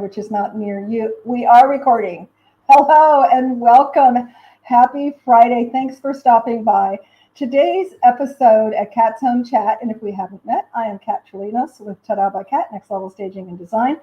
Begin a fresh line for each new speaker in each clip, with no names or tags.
which is not near you. We are recording. Hello and welcome. Happy Friday. Thanks for stopping by. Today's episode at Kat's Home Chat, and if we haven't met, I am Kat Chalinos with Ta-Da by Kat, Next Level Staging and Design,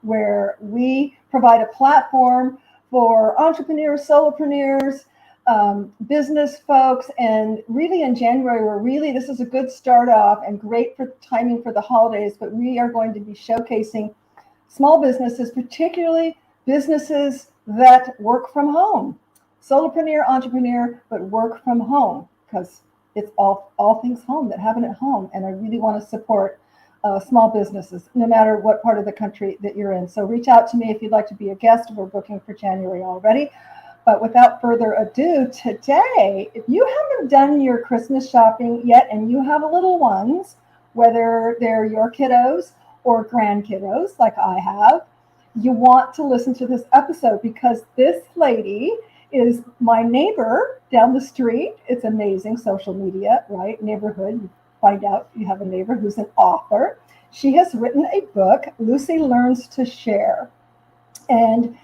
where we provide a platform for entrepreneurs, solopreneurs, business folks, and really in January, this is a good start off and great for timing for the holidays, but we are going to be showcasing small businesses, particularly businesses that work from home. Solopreneur, entrepreneur, but work from home, because it's all things home that happen at home. And I really want to support small businesses, no matter what part of the country that you're in. So reach out to me if you'd like to be a guest. We're booking for January already. But without further ado, today, if you haven't done your Christmas shopping yet and you have little ones, whether they're your kiddos or grandkiddos like I have, you want to listen to this episode because this lady is my neighbor down the street. It's amazing, social media, right? Neighborhood. You find out you have a neighbor who's an author. She has written a book, Lucy Learns to Share. And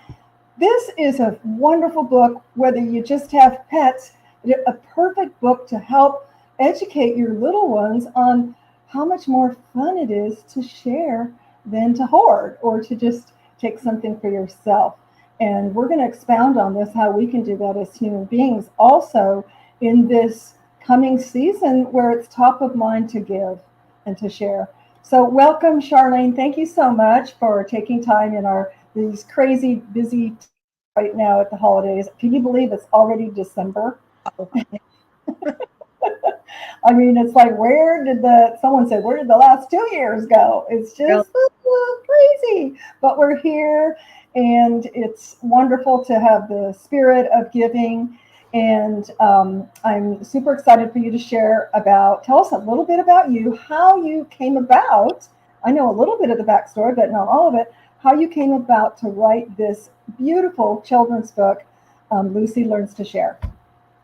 this is a wonderful book, whether you just have pets, a perfect book to help educate your little ones on how much more fun it is to share than to hoard or to just take something for yourself. And we're going to expound on this, how we can do that as human beings also in this coming season where it's top of mind to give and to share. So welcome, Sharlene. Thank you so much for taking time in these crazy busy right now at the holidays. Can you believe it's already December?
Oh.
I mean, it's like, someone said, where did the last 2 years go? It's just crazy, but we're here and it's wonderful to have the spirit of giving. And I'm super excited for you to tell us a little bit about you, how you came about. I know a little bit of the backstory, but not all of it. How you came about to write this beautiful children's book, Lucy Learns to Share.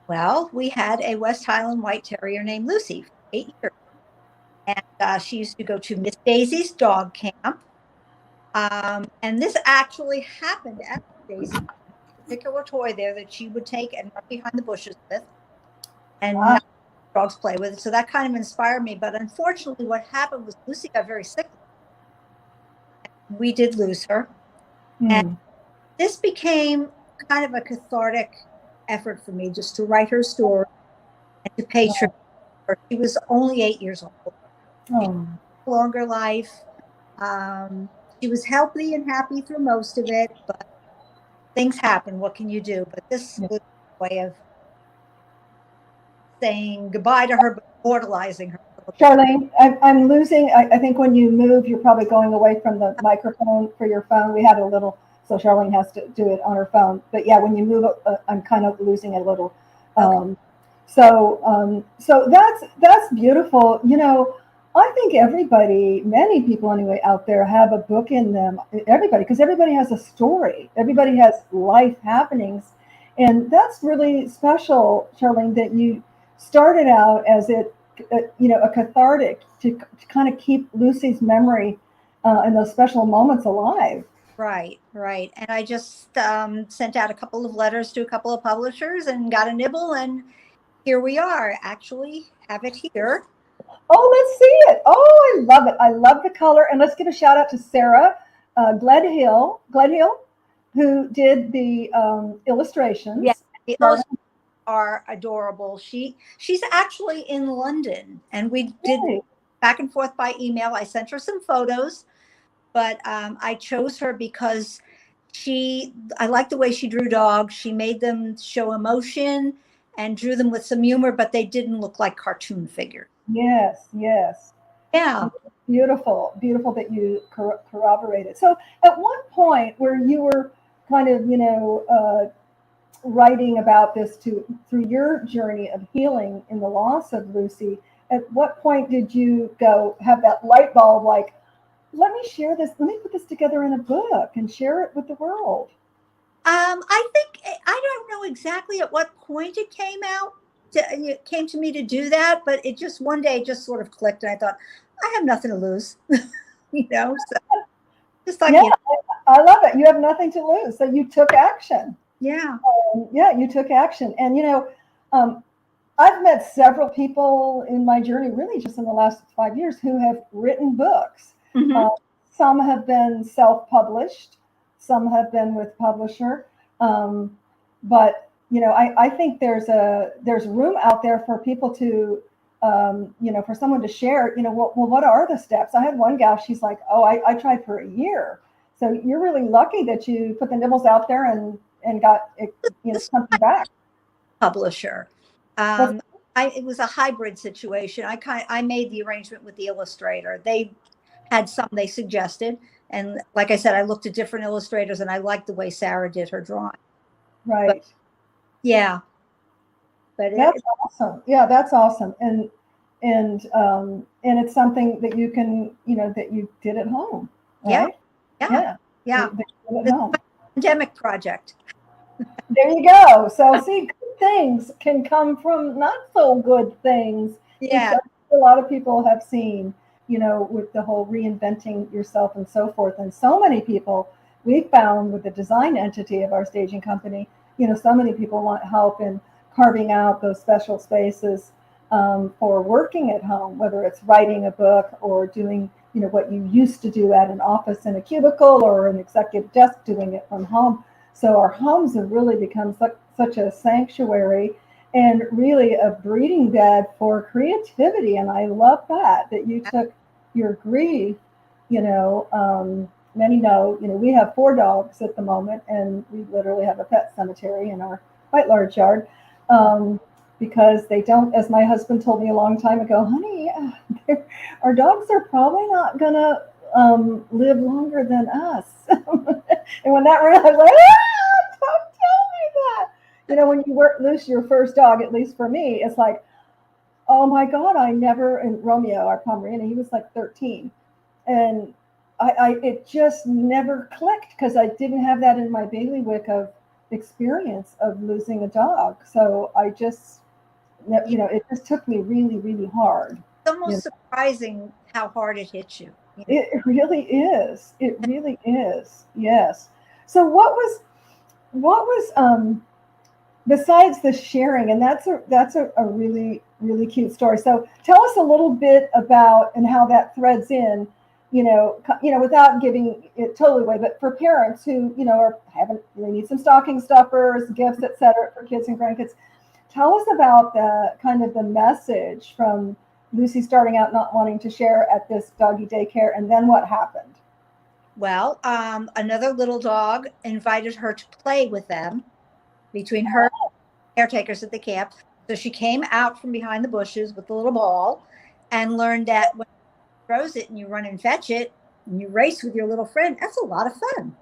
Well, we had a West Highland White Terrier named Lucy for 8 years. And she used to go to Miss Daisy's dog camp. And this actually happened at Daisy's particular toy there that she would take and run behind the bushes with and not dogs play with it. So that kind of inspired me. But unfortunately, what happened was Lucy got very sick. We did lose her. And this became kind of a cathartic effort for me, just to write her story and to pay tribute to her. She was only 8 years old. Longer life. She was healthy and happy through most of it, but things happen. What can you do? But this was a way of saying goodbye to her, but immortalizing her.
Sharlene, I'm losing. I think when you move, you're probably going away from the microphone for your phone. We had a little, so Sharlene has to do it on her phone. But yeah, when you move, I'm kind of losing it a little.
Okay.
So that's beautiful. You know, I think many people anyway out there have a book in them. Everybody, because everybody has a story. Everybody has life happenings, and that's really special, Sharlene, that you started out as a cathartic to kind of keep Lucy's memory and those special moments alive.
Right. And I just sent out a couple of letters to a couple of publishers and got a nibble, and here we are. Actually, have it here.
Oh, let's see it. Oh, I love it. I love the color. And let's give a shout out to Sarah Gledhill, who did the illustrations.
Yeah, the illustrations are adorable. She's actually in London, and we did back and forth by email. I sent her some photos, but I chose her because I like the way she drew dogs. She made them show emotion and drew them with some humor, but they didn't look like cartoon figures.
Yes.
Yeah.
Beautiful that you corroborated. So at one point where you were kind of, writing about this through your journey of healing in the loss of Lucy, at what point did you have that light bulb, like, let me share this, let me put this together in a book and share it with the world?
I think, I don't know exactly at what point it came to me to do that, but it just one day just sort of clicked, and I thought, I have nothing to lose, so just like,
I love it. You have nothing to lose. So you took action.
Yeah.
Yeah, you took action. And, um, I've met several people in my journey, really just in the last 5 years, who have written books.
Mm-hmm.
Uh, some have been self-published, some have been with publisher. But I think there's room out there for people to, for someone to share. What are the steps? I had one gal. She's like, "Oh, I tried for a year." So you're really lucky that you put the nibbles out there and got
This
something back.
publisher.
That's
It was a hybrid situation. I made the arrangement with the illustrator. They had some they suggested, and like I said, I looked at different illustrators, and I liked the way Sarah did her drawing. But
right.
yeah, but
That's awesome. Yeah, that's awesome. And it's something that you can, that you did at home,
yeah,
right?
yeah,
Yeah,
yeah.
that you did at
This
home.
pandemic project.
There you go. So see, good things can come from not so good things, which
Yeah,
a lot of people have seen, with the whole reinventing yourself and so forth. And so many people we found with the design entity of our staging company, so many people want help in carving out those special spaces for working at home, whether it's writing a book or doing, what you used to do at an office in a cubicle or an executive desk, doing it from home. So our homes have really become such a sanctuary and really a breeding bed for creativity. And I love that you took your grief, many know, we have 4 dogs at the moment, and we literally have a pet cemetery in our quite large yard. Because they don't, as my husband told me a long time ago, honey, our dogs are probably not going to live longer than us. And when that ran, I was like, don't tell me that. When you lose your first dog, at least for me, it's like, oh my God, and Romeo, our Pomeranian, he was like 13. And it just never clicked because I didn't have that in my bailiwick of experience of losing a dog. So I just, it just took me really, really hard.
it's almost surprising how hard it hits you.
It really is. It really is. Yes. So what was besides the sharing, and that's a really, really cute story. So tell us a little bit about and how that threads in, without giving it totally away, but for parents who, they need some stocking stuffers, gifts, etc., for kids and grandkids. Tell us about the kind of the message from Lucy starting out not wanting to share at this doggy daycare, and then what happened?
Well, another little dog invited her to play with them between her caretakers at the camp. So she came out from behind the bushes with the little ball and learned that when you throws it and you run and fetch it and you race with your little friend, that's a lot of fun.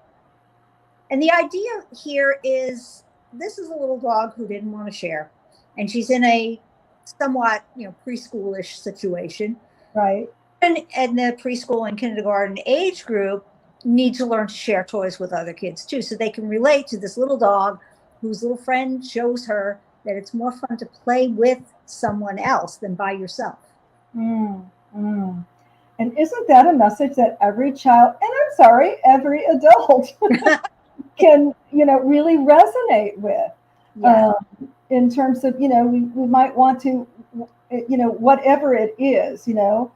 And the idea here is this is a little dog who didn't want to share. And she's in a somewhat, preschoolish situation.
Right.
And the preschool and kindergarten age group need to learn to share toys with other kids too, so they can relate to this little dog whose little friend shows her that it's more fun to play with someone else than by yourself.
Mm, mm. And isn't that a message that every child, and I'm sorry, every adult can, really resonate with?
Yeah.
In terms of, we might want to, whatever it is, to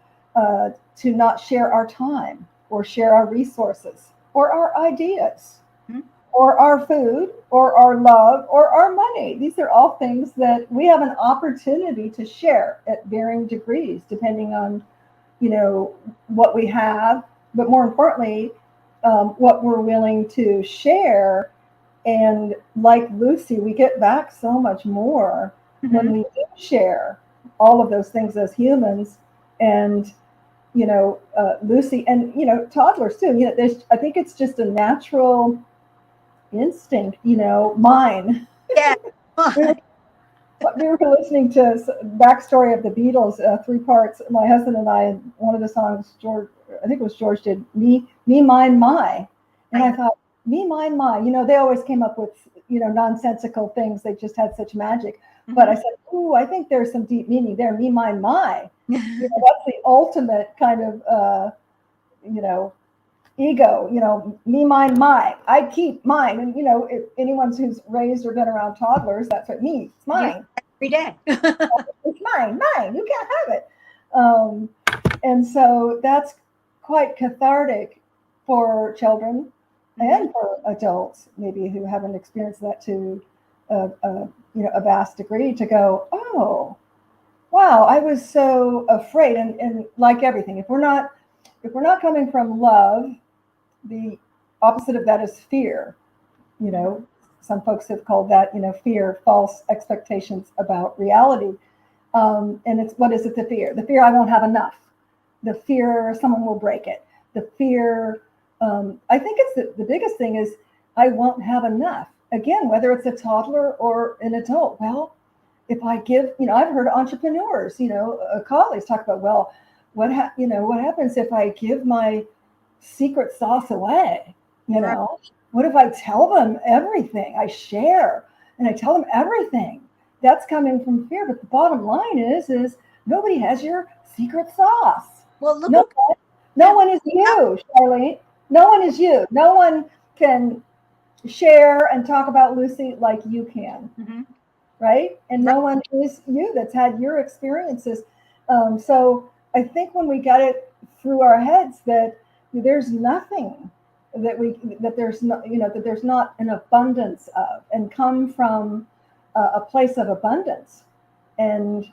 not share our time or share our resources or our ideas
Mhm.
or our food or our love or our money. These are all things that we have an opportunity to share at varying degrees, depending on, what we have, but more importantly, what we're willing to share. And like Lucy, we get back so much more when we do share all of those things as humans. And Lucy, and toddlers too. I think it's just a natural instinct. Mine.
Yeah.
We were listening to backstory of the Beatles, 3 parts. My husband and I, and one of the songs, I think it was George did, me, mine, my. And I thought, me, mine, my. They always came up with, nonsensical things. They just had such magic. But I said, ooh, I think there's some deep meaning there. Me, mine, my. That's the ultimate kind of, ego, me, mine, mine. I keep mine. And, if anyone who's raised or been around toddlers, that's what me, it's mine.
Every day.
It's mine, you can't have it. And so that's quite cathartic for children and for adults, maybe who haven't experienced that to a vast degree, to go, oh, wow, I was so afraid. And like everything, if we're not coming from love, the opposite of that is fear. Some folks have called that, fear, false expectations about reality. And it's, what is it, the fear? The fear I won't have enough. The fear someone will break it. The fear, I think it's the biggest thing is I won't have enough. Again, whether it's a toddler or an adult. Well, if I give, I've heard entrepreneurs, colleagues talk about, well, what happens if I give my secret sauce away?
Right.
What if I tell them everything? I share and I tell them everything. That's coming from fear. But the bottom line is nobody has your secret sauce.
Well, look,
no one is you, Sharlene. No one is you. No one can share and talk about Lucy like you can.
Mm-hmm.
Right? And no one is you that's had your experiences. So I think when we got it through our heads that there's nothing that there's not an abundance of, and come from a place of abundance. And,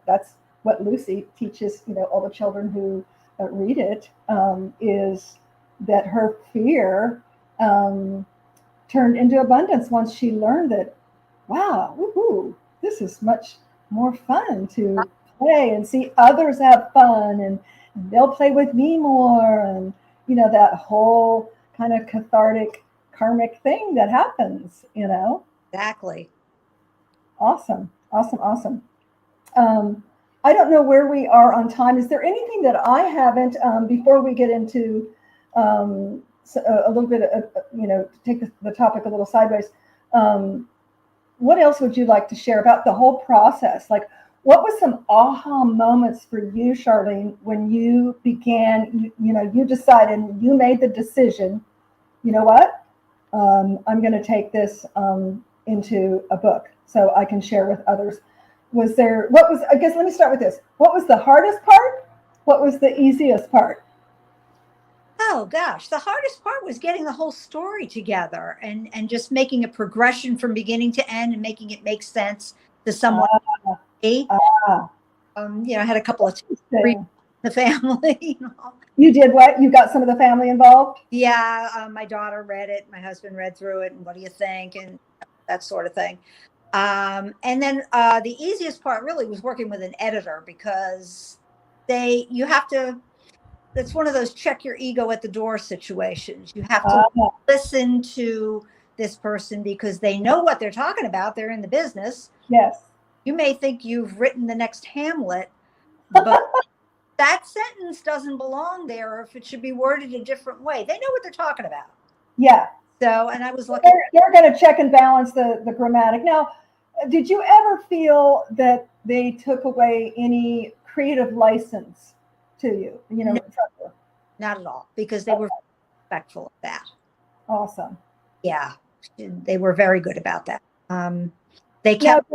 that's what Lucy teaches, all the children who read it, is that her fear turned into abundance once she learned that, wow, woohoo, this is much more fun to play and see others have fun, and they'll play with me more. And, that whole kind of cathartic karmic thing that happens,
Exactly.
Awesome. I don't know where we are on time. Is there anything that I haven't, before we get into a little bit of, take the topic a little sideways, what else would you like to share about the whole process? Like, what was some aha moments for you, Sharlene, when you began, you decided, you made the decision, you know what, I'm going to take this into a book so I can share with others. I guess, let me start with this. What was the hardest part? What was the easiest part?
Oh gosh, the hardest part was getting the whole story together and just making a progression from beginning to end and making it make sense to someone. I had a couple of the family.
You did what? You got some of the family involved?
Yeah, my daughter read it. My husband read through it, and what do you think, and that sort of thing. And then the easiest part really was working with an editor, because you have to. It's one of those check your ego at the door situations. You have to listen to this person because they know what they're talking about. They're in the business.
Yes.
You may think you've written the next Hamlet, but that sentence doesn't belong there, or if it should be worded a different way. They know what they're talking about.
Yeah.
So, and I was lucky.
They're going to check and balance the grammatic. Now, did you ever feel that they took away any creative license to you?
No, not at all, because they were respectful of that.
Awesome.
Yeah, they were very good about that. They kept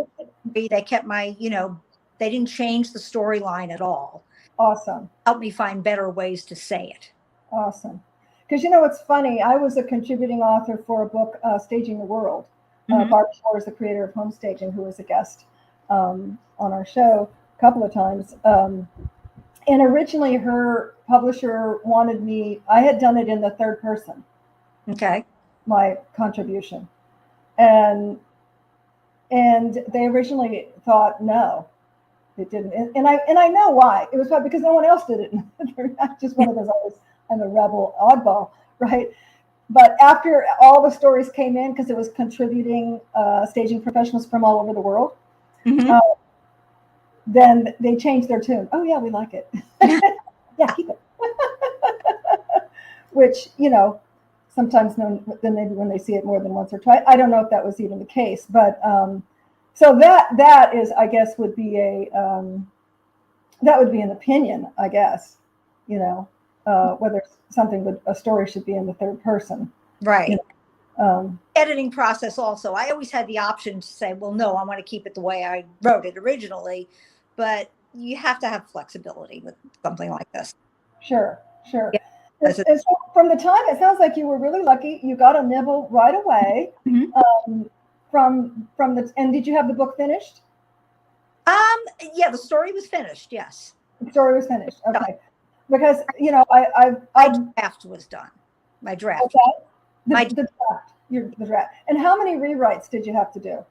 my, they didn't change the storyline at all.
Awesome.
Helped me find better ways to say it.
Awesome. Because it's funny. I was a contributing author for a book, Staging the World. Barb Shore is the creator of Home Staging, who was a guest on our show a couple of times. And originally her publisher wanted me, I had done it in the third person.
Okay.
My contribution. And they originally thought, no, it didn't. And I know why. It was probably because no one else did it. They're not just one of those, I'm a rebel oddball, right? But after all the stories came in, because it was contributing staging professionals from all over the world, then they changed their tune. Oh yeah, we like it. Yeah, keep it. Which, sometimes then maybe when they see it more than once or twice, I don't know if that was even the case, but so that is, I guess, would be an opinion, I guess, whether it's a story should be in the third person.
Right.
Editing
process also. I always had the option to say, well, no, I want to keep it the way I wrote it originally, but you have to have flexibility with something like this.
Sure. Yeah. And so from the time, it sounds like you were really lucky. You got a nibble right away. And did you have the book finished?
Yeah, the story was finished. Yes.
The story was finished. Okay. Because, my
draft was done. My draft.
Okay. The draft. And how many rewrites did you have to do?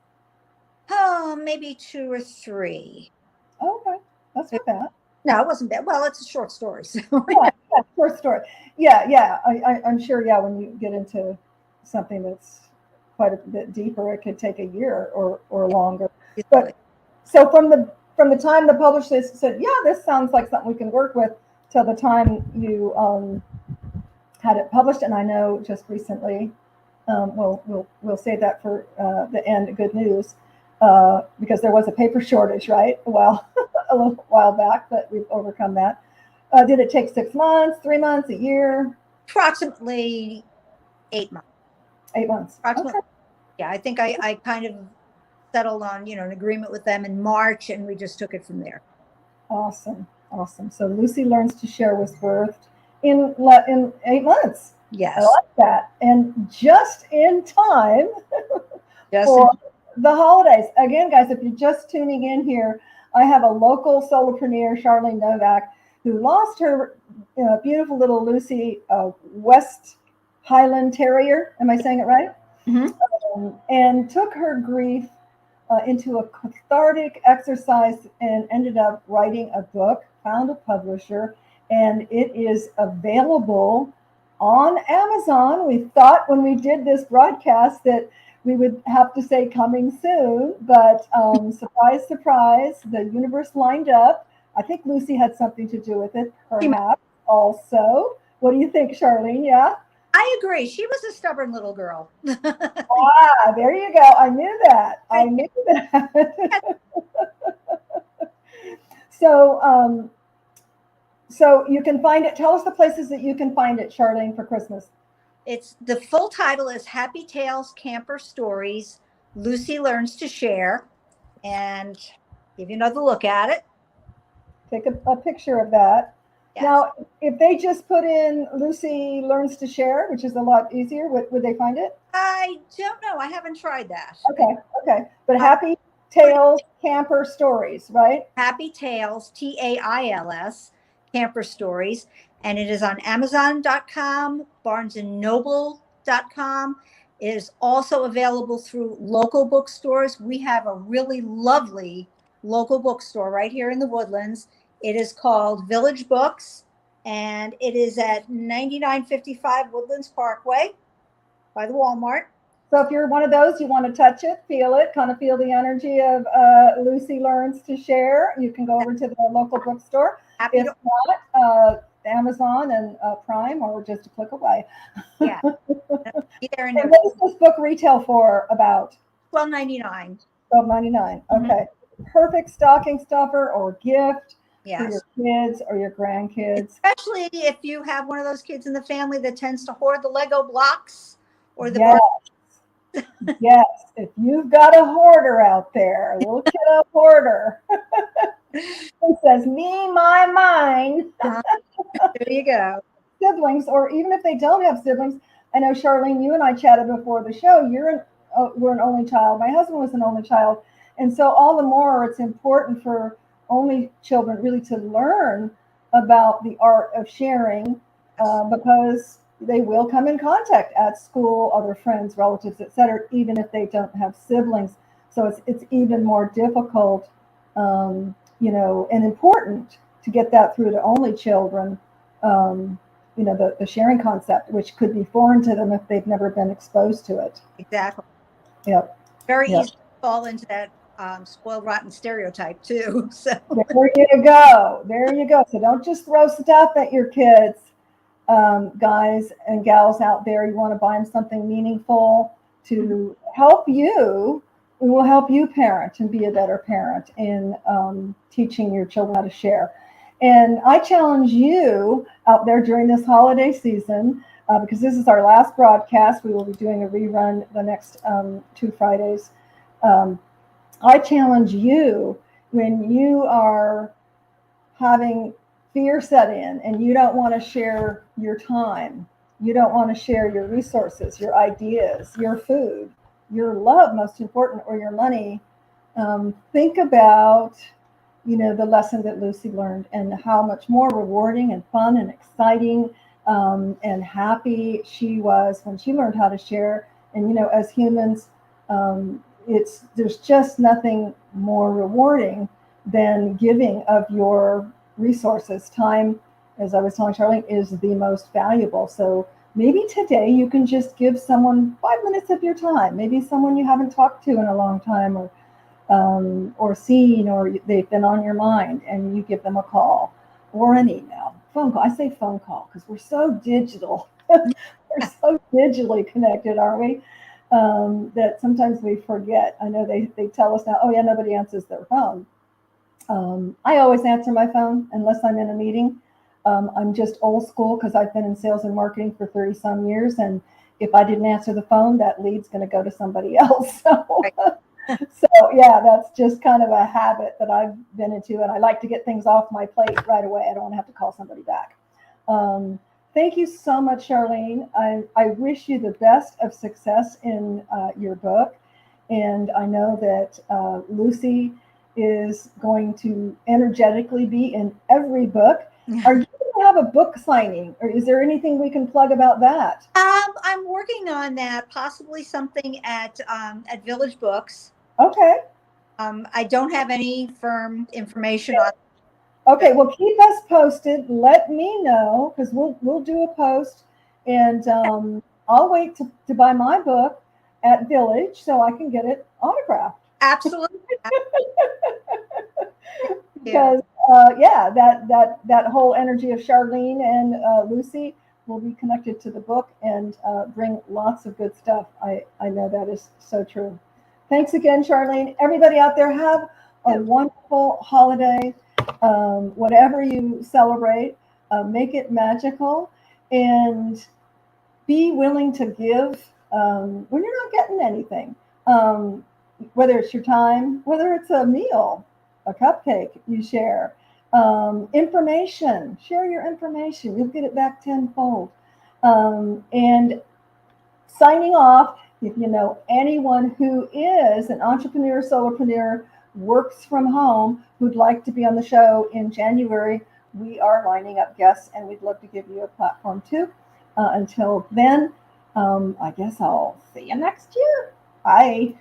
Oh, maybe 2 or 3.
Okay. That's not bad.
No, it wasn't bad. Well, it's a short story. So.
Yeah, short story. Yeah. I'm sure, when you get into something that's quite a bit deeper, it could take a year or longer. But so from the time the publisher said, yeah, this sounds like something we can work with, till the time you had it published. And I know just recently, we'll say that for the end, good news, because there was a paper shortage, right? Well, a little while back, but we've overcome that. Did it take 6 months, 3 months, a year?
Approximately 8 months.
8 months. Okay.
Yeah, I think I kind of settled on, an agreement with them in March, and we just took it from there.
Awesome. So Lucy Learns to Share was birthed in 8 months.
Yes.
I like that. And just in time for the holidays. Again, guys, if you're just tuning in here, I have a local solopreneur, Sharlene Novak, who lost her beautiful little Lucy, West Highland Terrier. Am I saying it right?
Mm-hmm.
And took her grief into a cathartic exercise and ended up writing a book, found a publisher, and it is available on Amazon. We thought when we did this broadcast that we would have to say coming soon, but surprise, surprise, the universe lined up. I think Lucy had something to do with it, perhaps also. What do you think, Sharlene? Yeah?
I agree. She was a stubborn little girl.
There you go. I knew that. So you can find it. Tell us the places that you can find it, Sharlene, for Christmas.
It's the full title is Happy Tales Camper Stories. Lucy Learns to Share, and give you another look at it.
Take a picture of that. Yes. Now, if they just put in Lucy Learns to Share, which is a lot easier, would they find it?
I don't know. I haven't tried that.
Okay. But Happy Tales Camper Stories, right? Happy
Tales, TAILS, Camper Stories. And it is on Amazon.com, BarnesandNoble.com. It is also available through local bookstores. We have a really lovely local bookstore right here in the Woodlands. It is called Village Books, and it is at 9955 Woodlands Parkway by the Walmart.
So if you're one of those, you want to touch it, feel it, kind of feel the energy of Lucy Learns to Share, you can go over to the local bookstore. If not, Amazon and Prime, or just a click away.
Yeah.
And what does this book retail for about?
$12.99.
$12.99. Okay. Perfect stocking stuffer or gift for your kids or your grandkids.
Especially if you have one of those kids in the family that tends to hoard the Lego blocks or the
Yes, if you've got a hoarder out there, a little kiddo hoarder, who says, me, my, mine.
There you go.
Siblings, or even if they don't have siblings. I know, Sharlene, you and I chatted before the show. We're an only child. My husband was an only child. And so all the more it's important for only children really to learn about the art of sharing, because they will come in contact at school, other friends, relatives, etc., even if they don't have siblings. So it's even more difficult, and important to get that through to only children, the sharing concept, which could be foreign to them if they've never been exposed to it.
Exactly.
Yep.
Very easy to fall into that spoiled rotten stereotype too. So
there you go. So don't just throw stuff at your kids. Guys and gals out there, you want to buy them something meaningful to help you. We will help you parent and be a better parent in teaching your children how to share. And I challenge you out there during this holiday season, because this is our last broadcast. We will be doing a rerun the next 2 Fridays. I challenge you, when you are having fear set in and you don't want to share your time, you don't want to share your resources, your ideas, your food, your love, most important, or your money, think about the lesson that Lucy learned and how much more rewarding and fun and exciting and happy she was when she learned how to share. And as humans, there's just nothing more rewarding than giving of your resources. Time, as I was telling Charlene, is the most valuable. So maybe today you can just give someone 5 minutes of your time, maybe someone you haven't talked to in a long time, or seen, or they've been on your mind, and you give them a call or an email, phone call. I say phone call because we're so digital. We're so digitally connected, aren't we? That sometimes we forget. I know they tell us now, oh yeah, nobody answers their phone. I always answer my phone unless I'm in a meeting. I'm just old school because I've been in sales and marketing for 30 some years. And if I didn't answer the phone, that lead's going to go to somebody else. So yeah, that's just kind of a habit that I've been into. And I like to get things off my plate right away. I don't want to have to call somebody back. Thank you so much, Sharlene. I wish you the best of success in your book. And I know that Lucy is going to energetically be in every book. Are you going to have a book signing, or is there anything we can plug about that?
I'm working on that, possibly something at Village Books.
Okay.
I don't have any firm information on.
Okay, well, keep us posted. Let me know, because we'll do a post, and I'll wait to buy my book at Village so I can get it autographed.
Absolutely.
Because that whole energy of Sharlene and Lucy will be connected to the book and bring lots of good stuff. I know that is so true. Thanks again, Sharlene. Everybody out there, have a wonderful holiday. Whatever you celebrate, make it magical, and be willing to give when you're not getting anything. Whether it's your time, whether it's a meal, a cupcake you share, information, share your information. You'll get it back tenfold. And signing off, if you know anyone who is an entrepreneur, solopreneur, works from home, who'd like to be on the show in January, we are lining up guests, and we'd love to give you a platform too. Until then, I guess I'll see you next year. Bye.